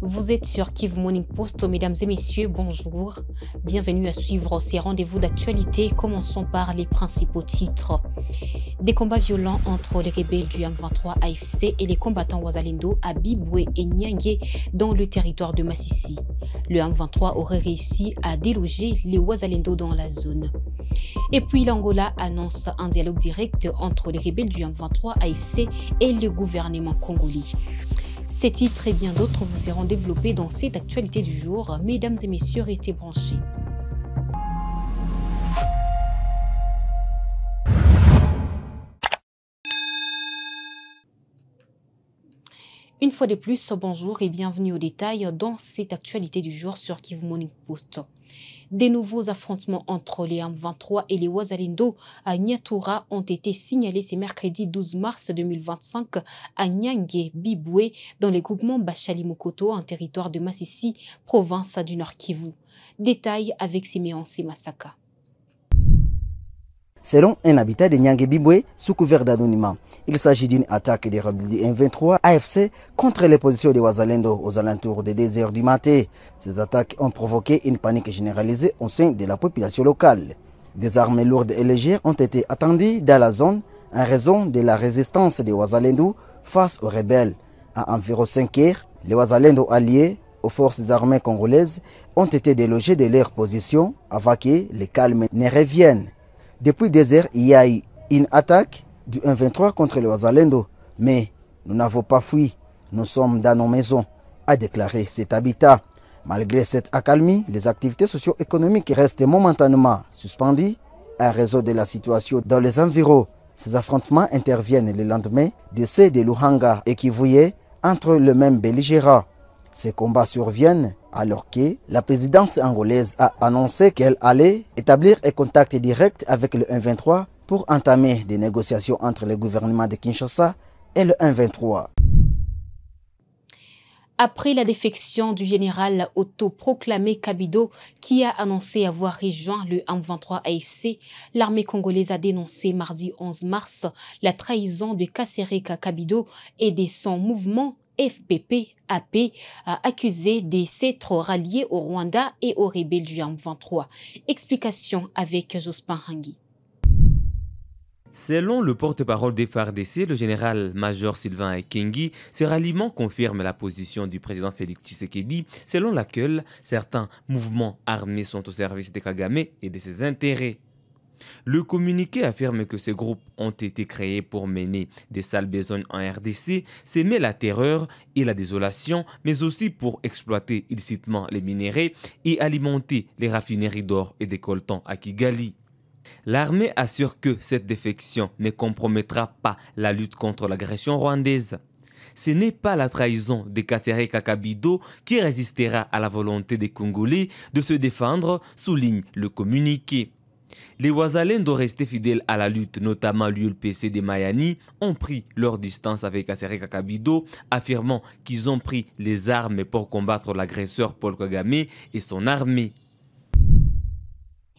Vous êtes sur Kivu Morning Post, mesdames et messieurs, bonjour. Bienvenue à suivre ces rendez-vous d'actualité. Commençons par les principaux titres. Des combats violents entre les rebelles du M23 AFC et les combattants Wazalendo à Biboué et Nyangé dans le territoire de Massissi. Le M23 aurait réussi à déloger les Wazalendo dans la zone. Et puis l'Angola annonce un dialogue direct entre les rebelles du M23 AFC et le gouvernement congolais. Ces titres et bien d'autres vous seront développés dans cette actualité du jour. Mesdames et messieurs, restez branchés. Une fois de plus, bonjour et bienvenue aux détails dans cette actualité du jour sur Kivu Morning Post. Des nouveaux affrontements entre les M23 et les Wazalendo à Niatura ont été signalés ce mercredi 12 mars 2025 à Nyangé, Biboué, dans les groupements Bachali-Mokoto, en territoire de Massissi, province du Nord Kivu. Détails avec Siméon Semasaka. Selon un habitat de Nyangé Biboué, sous couvert d'anonymat, il s'agit d'une attaque des rebelles du M23 AFC contre les positions des Wazalendo aux alentours des 2 h du matin. Ces attaques ont provoqué une panique généralisée au sein de la population locale. Des armes lourdes et légères ont été attendues dans la zone en raison de la résistance des Wazalendo face aux rebelles. À environ 5 heures, les Wazalendo alliés aux forces armées congolaises ont été délogés de leur position avant que le calme ne revienne. Depuis 2 heures, il y a eu une attaque du M23 contre les Wazalendo, mais nous n'avons pas fui, nous sommes dans nos maisons, a déclaré cet habitat. Malgré cette accalmie, les activités socio-économiques restent momentanément suspendues à raison de la situation dans les environs. Ces affrontements interviennent le lendemain de ceux de Luhanga et Kivuye entre le même belligérant. Ces combats surviennent alors que la présidence angolaise a annoncé qu'elle allait établir un contact direct avec le M23 pour entamer des négociations entre le gouvernement de Kinshasa et le M23. Après la défection du général autoproclamé Kabido, qui a annoncé avoir rejoint le M23 AFC, l'armée congolaise a dénoncé mardi 11 mars la trahison de Kasereka Kabido et de son mouvement FPP-AP, accusé de s'être rallié au Rwanda et aux rebelles du M23. Explication avec Jospin Hangui. Selon le porte-parole des FARDC, le général-major Sylvain Ekenge, ce ralliement confirme la position du président Félix Tshisekedi, selon laquelle certains mouvements armés sont au service de Kagame et de ses intérêts. Le communiqué affirme que ces groupes ont été créés pour mener des sales besognes en RDC, s'aimer la terreur et la désolation, mais aussi pour exploiter illicitement les minéraux et alimenter les raffineries d'or et de coltan à Kigali. L'armée assure que cette défection ne compromettra pas la lutte contre l'agression rwandaise. Ce n'est pas la trahison de Kasereka Kabido qui résistera à la volonté des Congolais de se défendre, souligne le communiqué. Les Wazalendo restés fidèles à la lutte, notamment l'ULPC de Mayani, ont pris leur distance avec Kasereka Kabido, affirmant qu'ils ont pris les armes pour combattre l'agresseur Paul Kagame et son armée.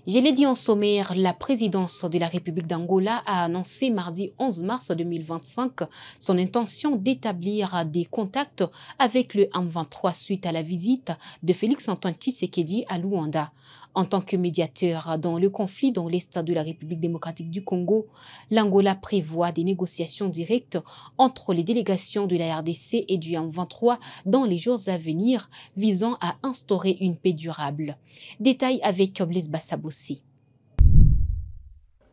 Je l'ai dit en sommaire, la présidence de la République d'Angola a annoncé mardi 11 mars 2025 son intention d'établir des contacts avec le M23 suite à la visite de Félix-Antoine Tshisekedi à Luanda. En tant que médiateur dans le conflit dans l'est de la République démocratique du Congo, l'Angola prévoit des négociations directes entre les délégations de la RDC et du M23 dans les jours à venir visant à instaurer une paix durable. Détail avec Blaise Bassabossi.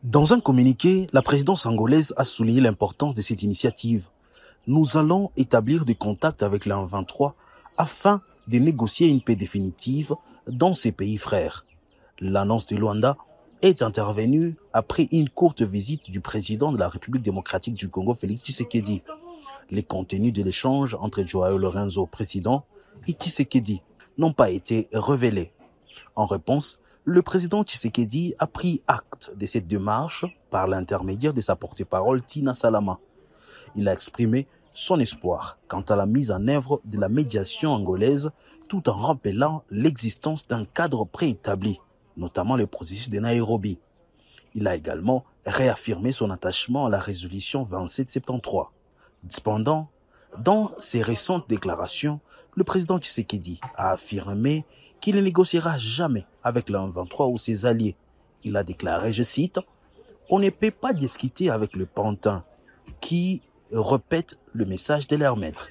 Dans un communiqué, la présidence angolaise a souligné l'importance de cette initiative. Nous allons établir des contacts avec le M23 afin de négocier une paix définitive dans ces pays frères. L'annonce de Luanda est intervenue après une courte visite du président de la République démocratique du Congo, Félix Tshisekedi. Les contenus de l'échange entre Joao Lorenzo, président, et Tshisekedi n'ont pas été révélés. En réponse, le président Tshisekedi a pris acte de cette démarche par l'intermédiaire de sa porte-parole Tina Salama. Il a exprimé son espoir quant à la mise en œuvre de la médiation angolaise tout en rappelant l'existence d'un cadre préétabli, notamment le processus de Nairobi. Il a également réaffirmé son attachement à la résolution 2773. Cependant, Dans ses récentes déclarations, le président Tshisekedi a affirmé qu'il ne négociera jamais avec le M23 ou ses alliés. Il a déclaré, je cite, « On ne peut pas discuter avec le pantin qui répète le message de leur maître. »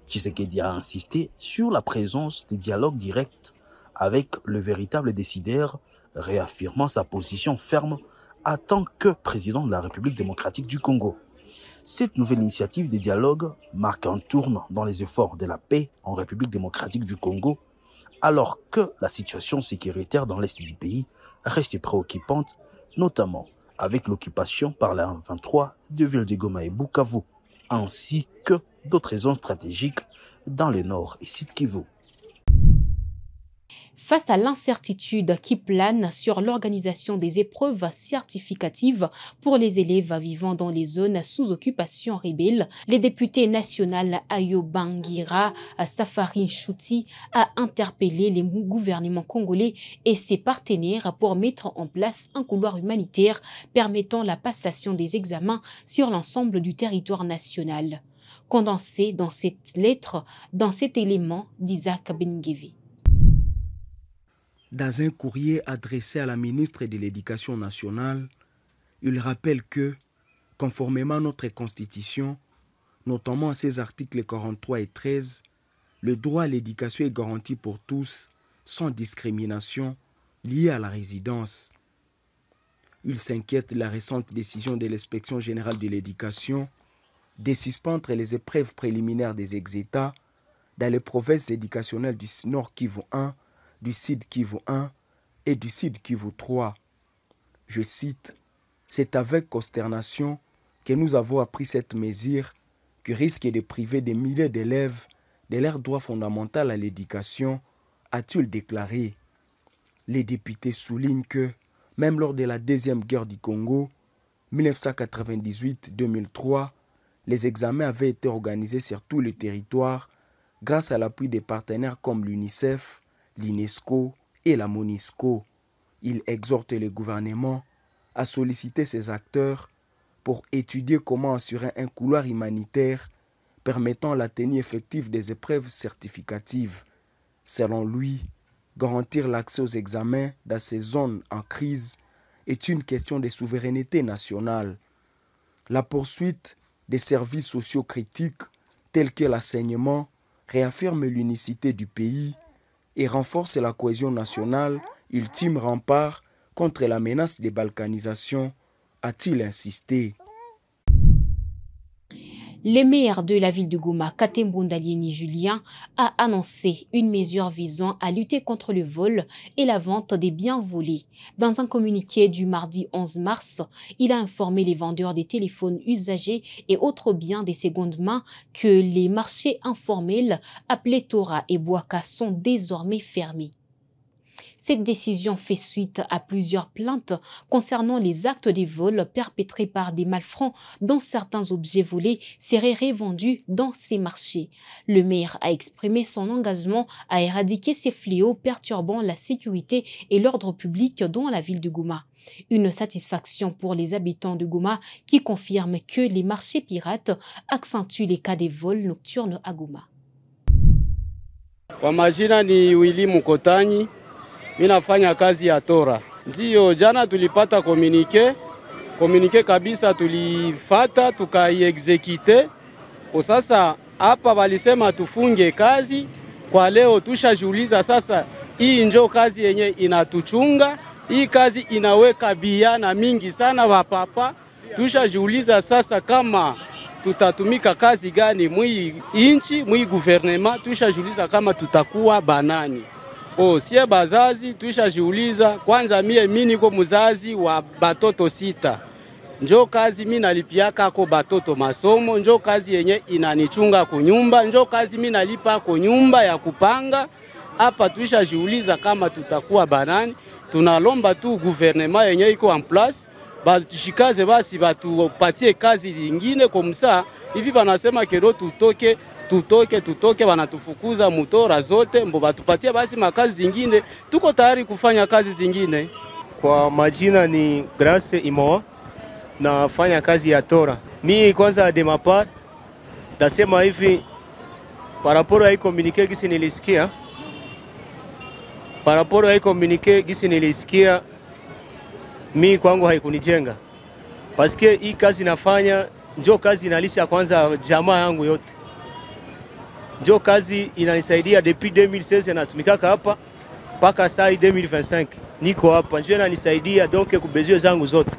Tshisekedi a insisté sur la présence de dialogue direct avec le véritable décideur, réaffirmant sa position ferme en tant que président de la République démocratique du Congo. Cette nouvelle initiative de dialogue marque un tournant dans les efforts de la paix en République démocratique du Congo, alors que la situation sécuritaire dans l'est du pays reste préoccupante, notamment avec l'occupation par la M23 de villes de Goma et Bukavu, ainsi que d'autres zones stratégiques dans le nord et Sud Kivu. Face à l'incertitude qui plane sur l'organisation des épreuves certificatives pour les élèves vivant dans les zones sous occupation rebelle, les députés nationaux Ayo Bangira Safari Chouti a interpellé les gouvernements congolais et ses partenaires pour mettre en place un couloir humanitaire permettant la passation des examens sur l'ensemble du territoire national. Condensé dans cette lettre, dans cet élément d'Isaac Benguévé. Dans un courrier adressé à la ministre de l'Éducation nationale, il rappelle que, conformément à notre Constitution, notamment à ses articles 43 et 13, le droit à l'éducation est garanti pour tous, sans discrimination, liée à la résidence. Il s'inquiète de la récente décision de l'Inspection générale de l'éducation de suspendre les épreuves préliminaires des ex-États dans les provinces éducationnelles du Nord Kivu 1, du Sud Kivu 1 et du Sud Kivu 3. Je cite, « C'est avec consternation que nous avons appris cette mesure qui risque de priver des milliers d'élèves de leur droit fondamental à l'éducation », a-t-il déclaré. Les députés soulignent que, même lors de la Deuxième Guerre du Congo, 1998-2003, les examens avaient été organisés sur tout le territoire grâce à l'appui des partenaires comme l'UNICEF, l'UNESCO et la MONUSCO. Il exhorte le gouvernement à solliciter ces acteurs pour étudier comment assurer un couloir humanitaire permettant la tenue effective des épreuves certificatives. Selon lui, garantir l'accès aux examens dans ces zones en crise est une question de souveraineté nationale. La poursuite des services sociaux critiques tels que l'enseignement réaffirme l'unicité du pays et renforce la cohésion nationale, ultime rempart contre la menace de balkanisation, a-t-il insisté. Le maire de la ville de Goma, Katembo Ndalieni Julien, a annoncé une mesure visant à lutter contre le vol et la vente des biens volés. Dans un communiqué du mardi 11 mars, il a informé les vendeurs des téléphones usagés et autres biens des secondes mains que les marchés informels appelés Tora et Boaka sont désormais fermés. Cette décision fait suite à plusieurs plaintes concernant les actes de vol perpétrés par des malfrats dont certains objets volés seraient revendus dans ces marchés. Le maire a exprimé son engagement à éradiquer ces fléaux perturbant la sécurité et l'ordre public dans la ville de Goma. Une satisfaction pour les habitants de Goma qui confirment que les marchés pirates accentuent les cas de vols nocturnes à Goma. Kwa majina ni Willy Mukotanyi. Mimi nafanya kazi ya Tora. Ndio jana tulipata komunike kabisa, tulifata tukaiexecute. Kwa sasa hapa walisema tufunge kazi kwa leo, tushajiuliza sasa hii njo kazi yenye inatuchunga. Hii kazi inaweka biana mingi sana wapapa. Tushajiuliza sasa kama tutatumika kazi gani mwi inchi, mwi guvernema, tushajiuliza kama tutakuwa banani. Sie bazazi tushajiuliza kwanza, mimi niko mzazi wa batoto 6. Njo kazi mimi nalipiaka ko batoto masomo, njo kazi yenye inanichunga kunyumba, njo kazi mimi nalipa ko nyumba ya kupanga. Hapa tushajiuliza kama tutakuwa banani. Tunalomba tu gouvernement yenye iko en place bashikaze basi batupatie kazi zingine komsa hivi banasema kero tutoke wanatufukuza mutora zote, mbo batupatie basi makazi zingine, tuko tayari kufanya kazi zingine. Kwa majina ni Grace Imo, nafanya kazi ya Tora. Mimi kwanza de mapart Tasema hivi par rapport à hii communiqué gisi nilisikia, par rapport à hii communiqué gisi nilisikia, mi kwangu haikunijenga. Paske hii kazi nafanya njo kazi inalisha kwanza jamaa yangu yote. Njo kazi inanisaidia depuis 2016 natumikaka hapa mpaka saa 2025 niko hapa, njo inanisaidia donc kubezio zangu zote.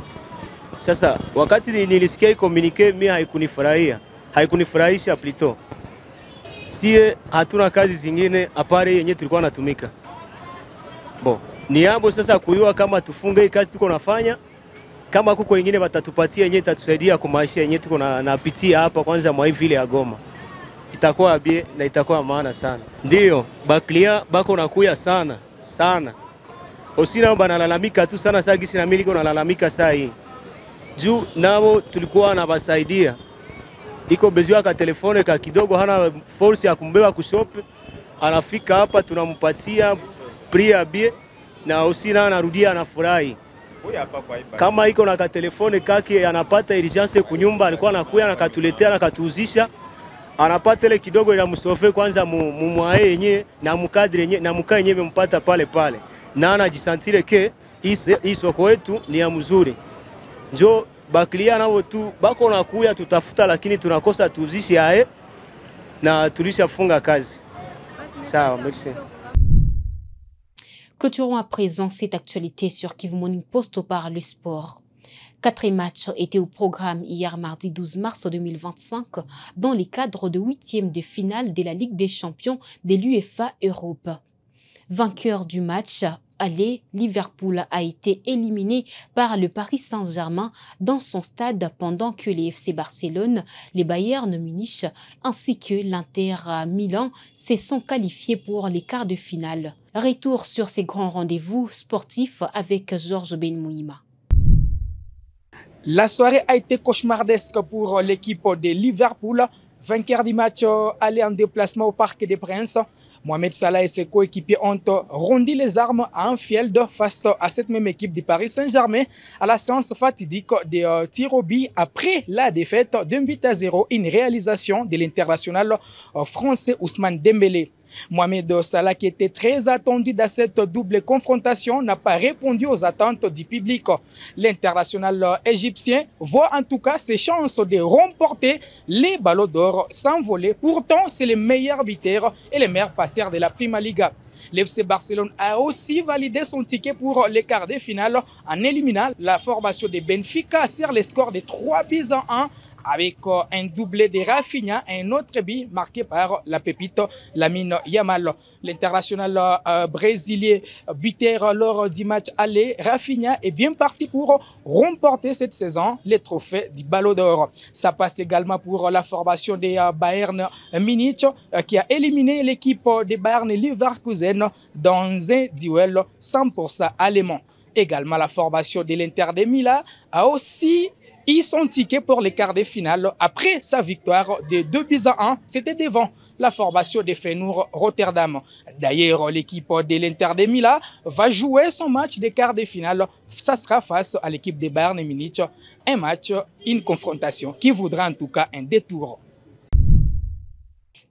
Sasa wakati nilisikia hii communiqué mi haikunifurahisha plutôt. Sie hatuna kazi zingine apare yenye tulikuwa natumika. Bo, ni hapo sasa kuyua kama tufunge hii kazi tuko nafanya, kama kuko wengine watatupatia yenye itatusaidia kwa maisha yenye tuko napitia hapa kwanza mwa hii vile ya Goma. Itakuwa bie na itakuwa maana sana. Ndio, baklia bako nakuya sana, sana. Osina banalalamika tu sana saa gisi na mimi niko nalalamika saa hii. Juu nao tulikuwa na basaidia. Iko bezua ka telefone ka kidogo hana force ya kumbeba kushope. Anafika hapa tunampatia pria bie na Osina anarudia anafurahi. Kama iko na ka telefone kake anapata urgence kunyumba alikuwa anakuya na katuletea na katuuzisha. Anapata ile kidogo ina msofe kwanza mumwae yenyewe na mukadri yenyewe na mukae yenyewe mpata pale pale. Na anajisantire ke hii soko yetu ni ya mzuri. Njo baklia nao tu bako nakuya tutafuta lakini tunakosa tuuzishe ae na tulishafunga kazi. Sawa, merci. Clôturons à présent cette actualité sur Kivu Morning Post par le sport. 4 matchs étaient au programme hier mardi 12 mars 2025 dans les cadres de 8e de finale de la Ligue des champions de l'UEFA Europe. Vainqueur du match aller, Liverpool a été éliminé par le Paris Saint-Germain dans son stade pendant que les FC Barcelone, les Bayern Munich ainsi que l'Inter Milan se sont qualifiés pour les quarts de finale. Retour sur ces grands rendez-vous sportifs avec Georges Benmouima. La soirée a été cauchemardesque pour l'équipe de Liverpool, vainqueur du match aller en déplacement au Parc des Princes. Mohamed Salah et ses coéquipiers ont rondi les armes à Anfield face à cette même équipe du Paris Saint-Germain à la séance fatidique des tirs au but après la défaite d'1-0, une réalisation de l'international français Ousmane Dembélé. Mohamed Salah, qui était très attendu dans cette double confrontation, n'a pas répondu aux attentes du public. L'international égyptien voit en tout cas ses chances de remporter les ballons d'or sans voler. Pourtant, c'est le meilleur buteur et le meilleur passeur de la Prima Liga. L'FC Barcelone a aussi validé son ticket pour les quarts de finale en éliminant la formation de Benfica sur le score de 3-1 avec un doublé de Rafinha et un autre but marqué par la pépite Lamine Yamal. L'international brésilien buteur lors du match aller, Rafinha est bien parti pour remporter cette saison le trophée du Ballon d'Or. Ça passe également pour la formation des Bayern Munich qui a éliminé l'équipe des Bayern Leverkusen dans un duel 100% allemand. Également la formation de l'Inter de Milan a aussi eu son ticket pour les quarts de finale après sa victoire de 2-1. C'était devant la formation de Feyenoord Rotterdam. D'ailleurs, l'équipe de l'Inter de Milan va jouer son match de quarts de finale. Ça sera face à l'équipe de Bayern Munich. Un match, une confrontation qui voudra en tout cas un détour.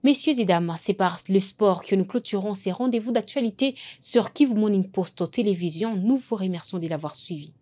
Messieurs et dames, c'est par le sport que nous clôturons ces rendez-vous d'actualité sur Kivu Morning Post Télévision. Nous vous remercions de l'avoir suivi.